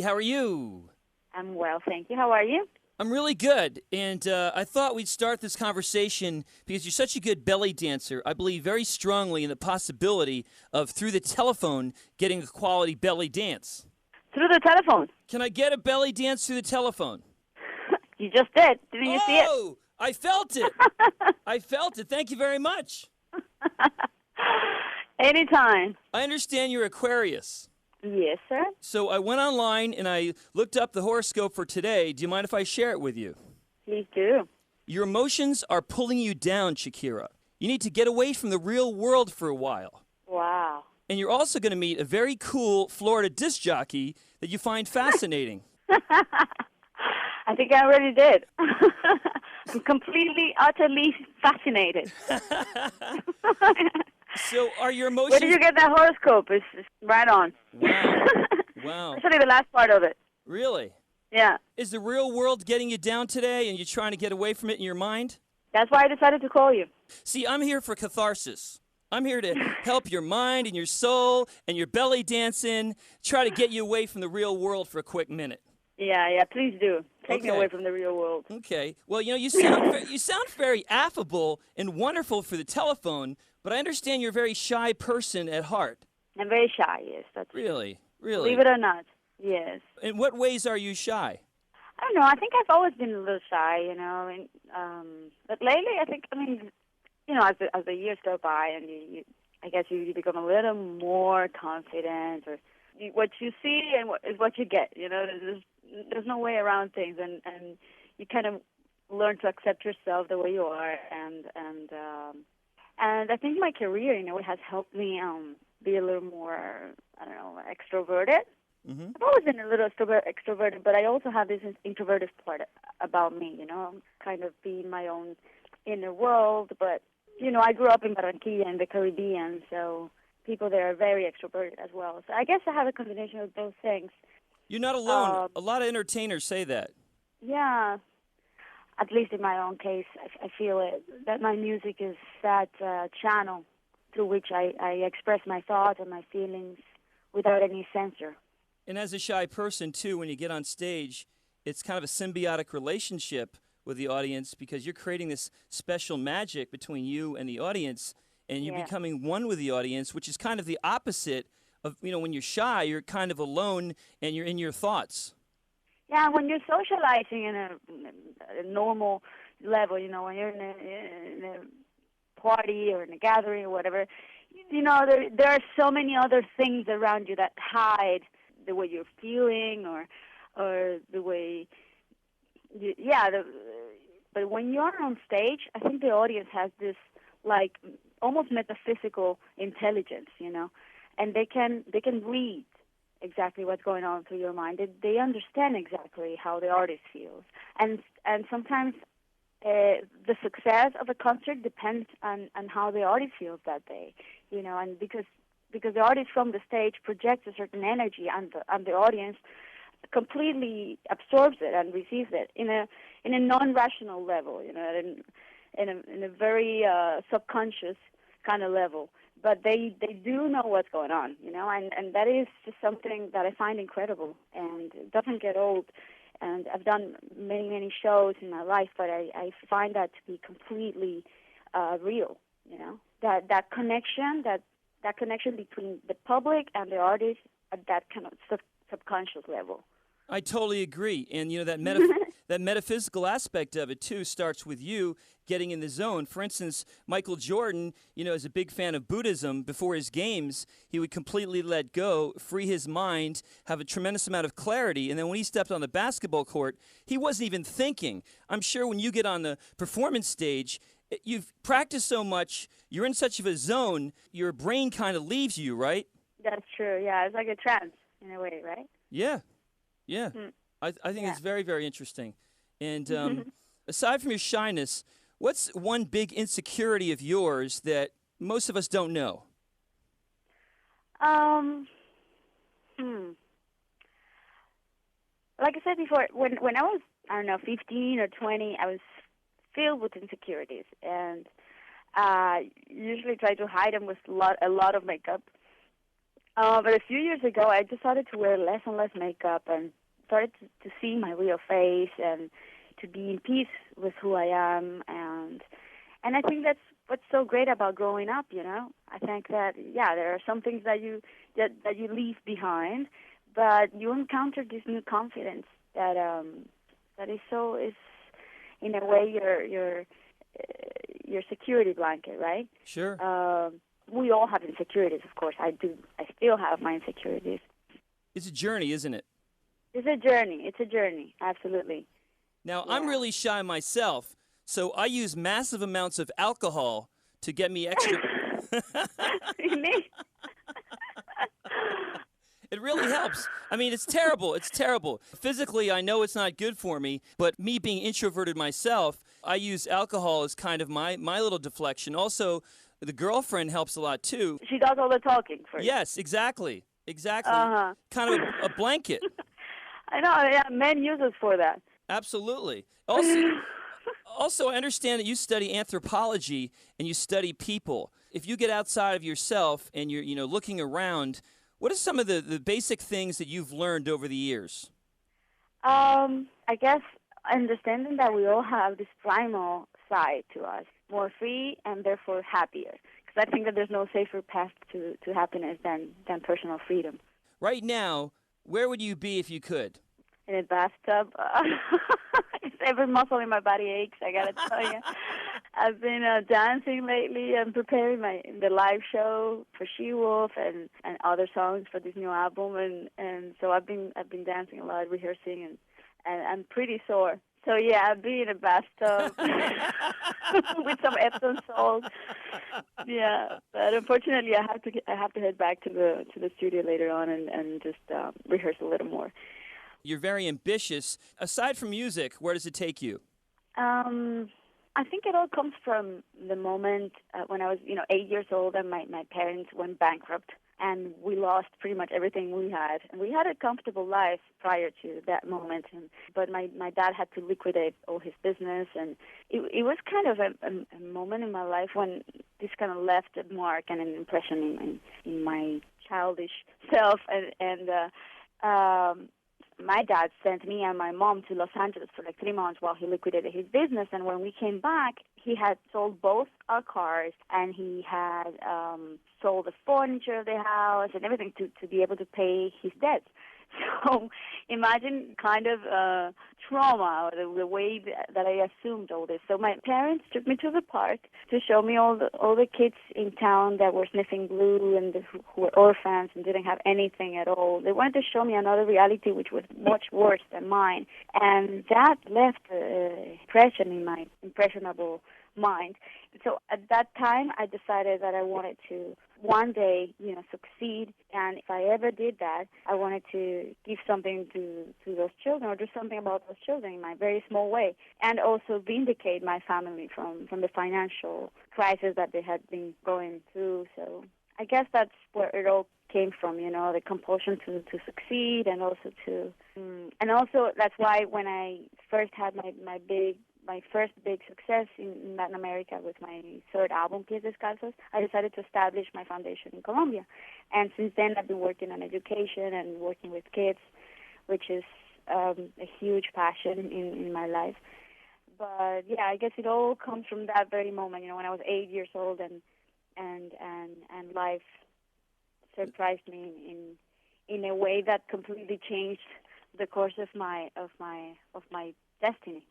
How are you? I'm well, thank you. How are you? I'm really good. And I thought we'd start this conversation because you're such a good belly dancer. I believe very strongly in the possibility of, through the telephone, getting a quality belly dance. Through the telephone. Can I get a belly dance through the telephone? You just did. Didn't you see it? Oh, I felt it. I felt it. Thank you very much. Anytime. I understand you're Aquarius. Yes, sir. So I went online and I looked up the horoscope for today. Do you mind if I share it with you? Please do. Your emotions are pulling you down, Shakira. You need to get away from the real world for a while. Wow. And you're also going to meet a very cool Florida disc jockey that you find fascinating. I think I already did. I'm completely, utterly fascinated. So are your emotions... Where did you get that horoscope? It's right on. Wow. Wow. Especially the last part of it. Really? Yeah. Is the real world getting you down today and you're trying to get away from it in your mind? That's why I decided to call you. See, I'm here for catharsis. I'm here to help your mind and your soul and your belly dancing, try to get you away from the real world for a quick minute. Yeah, please do. Take me away from the real world. Okay. Well, you sound very affable and wonderful for the telephone, but I understand you're a very shy person at heart. I'm very shy, yes. That's Really? Really? Believe it or not, yes. In what ways are you shy? I don't know. I think I've always been a little shy, but lately, as the years go by, and I guess you become a little more confident, or what you see is what you get. There's no way around things, and you kind of learn to accept yourself the way you are, and I think my career, has helped me be a little more, extroverted. Mm-hmm. I've always been a little extroverted, but I also have this introverted part about me, kind of being my own inner world. But, I grew up in Barranquilla in the Caribbean, so people there are very extroverted as well. So I guess I have a combination of both things. You're not alone. A lot of entertainers say that. Yeah. At least in my own case, I feel it, that my music is that channel through which I express my thoughts and my feelings without any censor. And as a shy person, too, when you get on stage, it's kind of a symbiotic relationship with the audience because you're creating this special magic between you and the audience, and you're becoming one with the audience, which is kind of the opposite of, when you're shy, you're kind of alone and you're in your thoughts. Yeah, when you're socializing in a normal level, when you're in a party or in a gathering or whatever, there are so many other things around you that hide the way you're feeling or the way, but when you're on stage, I think the audience has this almost metaphysical intelligence, and they can read exactly what's going on through your mind. They understand exactly how the artist feels, and sometimes the success of a concert depends on how the artist feels that day, and because the artist from the stage projects a certain energy, and the audience completely absorbs it and receives it in a non-rational level, in a very subconscious kind of level. But they do know what's going on, and that is just something that I find incredible, and it doesn't get old. And I've done many, many shows in my life, but I find that to be completely real, that connection, that connection between the public and the artist at that kind of subconscious level. I totally agree. And, that that metaphysical aspect of it, too, starts with you getting in the zone. For instance, Michael Jordan, is a big fan of Buddhism. Before his games, he would completely let go, free his mind, have a tremendous amount of clarity. And then when he stepped on the basketball court, he wasn't even thinking. I'm sure when you get on the performance stage, you've practiced so much, you're in such of a zone, your brain kind of leaves you, right? That's true, yeah. It's like a trance in a way, right? Yeah. Yeah. I think it's very, very interesting. And aside from your shyness, what's one big insecurity of yours that most of us don't know? Like I said before, when I was, 15 or 20, I was filled with insecurities, and usually try to hide them with a lot of makeup. But a few years ago, I decided to wear less and less makeup and started to see my real face and to be in peace with who I am. And I think that's what's so great about growing up. I think that there are some things that you leave behind, but you encounter this new confidence that is in a way your security blanket, right? Sure. We all have insecurities, of course. I still have my insecurities. It's a journey, isn't it? It's a journey, absolutely. Now, Yeah. I'm really shy myself, so I use massive amounts of alcohol to get me extra. Really? It really helps. I mean, it's terrible. It's terrible. Physically, I know it's not good for me, but me being introverted myself, I use alcohol as kind of my little deflection. Also, the girlfriend helps a lot, too. She does all the talking for you. Yes, exactly. Exactly. Uh-huh. Kind of a blanket. I know, yeah, men use us for that. Absolutely. Also, I understand that you study anthropology and you study people. If you get outside of yourself and you're looking around, what are some of the basic things that you've learned over the years? I guess understanding that we all have this primal side to us, more free and therefore happier. Because I think that there's no safer path to happiness than personal freedom. Right now, where would you be if you could? In a bathtub. Every muscle in my body aches, I gotta tell you. I've been dancing lately and preparing the live show for She-Wolf and other songs for this new album, and so I've been dancing a lot, rehearsing, and I'm pretty sore. So yeah, I'll be in a bathtub with some Epsom salt. Yeah, but unfortunately, I have to head back to the studio later on and just rehearse a little more. You're very ambitious. Aside from music, where does it take you? I think it all comes from the moment when I was, 8 years old, and my parents went bankrupt, and we lost pretty much everything we had. And we had a comfortable life prior to that moment, but my dad had to liquidate all his business, and it was kind of a moment in my life when this kind of left a mark and an impression in my childish self, and my dad sent me and my mom to Los Angeles for like 3 months while he liquidated his business. And when we came back, he had sold both our cars, and he had sold the furniture of the house and everything to be able to pay his debts. So imagine kind of trauma, or the way that I assumed all this. So my parents took me to the park to show me all the kids in town that were sniffing glue and who were orphans and didn't have anything at all. They wanted to show me another reality which was much worse than mine, and that left an impression in my impressionable mind. So at that time, I decided that I wanted to one day, succeed. And if I ever did that, I wanted to give something to those children, or do something about those children in my very small way, and also vindicate my family from the financial crisis that they had been going through. So I guess that's where it all came from, the compulsion to succeed, and also that's why when I first had my first big success in Latin America with my third album, Pies Descalzos, I decided to establish my foundation in Colombia. And since then, I've been working on education and working with kids, which is a huge passion in my life. But yeah, I guess it all comes from that very moment, when I was 8 years old, and life surprised me in a way that completely changed the course of my destiny.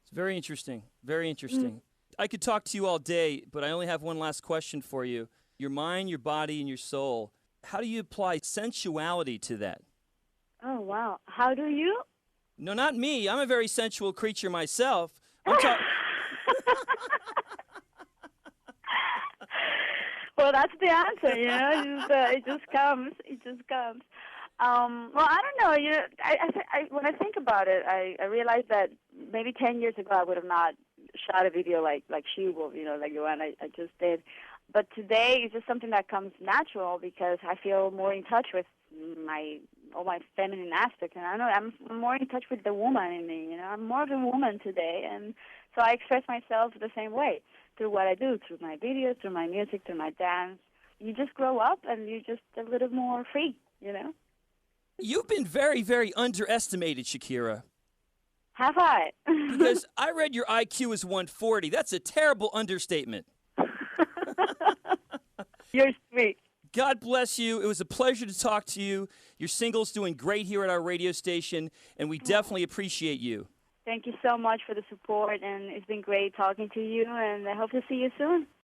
It's very interesting. Very interesting. I could talk to you all day, but I only have one last question for you. Your mind, your body, and your soul. How do you apply sensuality to that? Oh, wow. How do you? No, not me. I'm a very sensual creature myself. Well, that's the answer, it just comes. It just comes. Well, I don't know. I when I think about it, I realize that maybe 10 years ago I would have not shot a video like She-Wolf, like the one I just did. But today it's just something that comes natural because I feel more in touch with all my feminine aspects, and I know I'm more in touch with the woman in me. I'm more of a woman today, and so I express myself the same way through what I do, through my videos, through my music, through my dance. you just grow up and you're just a little more free, You've been very, very underestimated, Shakira. Have I? Because I read your IQ is 140. That's a terrible understatement. You're sweet. God bless you. It was a pleasure to talk to you. Your single's doing great here at our radio station, and we definitely appreciate you. Thank you so much for the support, and it's been great talking to you, and I hope to see you soon.